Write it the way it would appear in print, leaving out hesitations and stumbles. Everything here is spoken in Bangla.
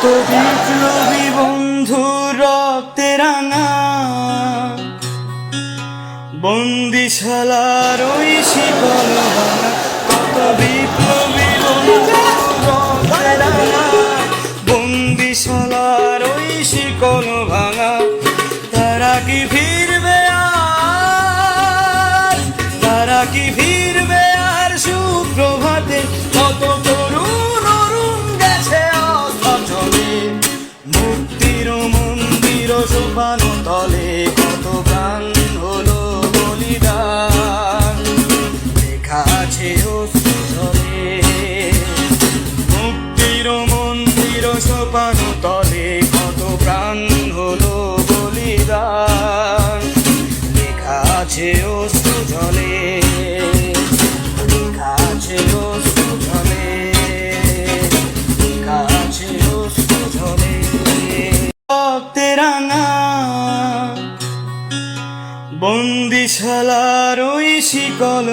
বিপ্লবী বন্ধু রক্তে রাঙা বন্দিশালার ওই শিকল ভাঙা, কত বিপ্লবী বন্ধু রক্তে রাঙা বন্দিশালার ওই শিকল ভাঙা। তারা কি ফিরবে আর, তারা কি ফিরবে আর সুপ্রভাতে? কত তরুণ অরুণ গেছে অথচলে, মুক্তির মন্দির সোপান তলে কত প্রাণ হলো বলিদান। লেখা আছে অশ্রু জলে, মুক্তির মন্দির সোপান তলে কত প্রাণ হলো বলিদান। লেখা আছে অশ্রু জলে, লেখা আছে অশ্রু জলে, লেখা আছে অশ্রু জলে। রক্তে রাঙা বন্দিশালার ওই শিকল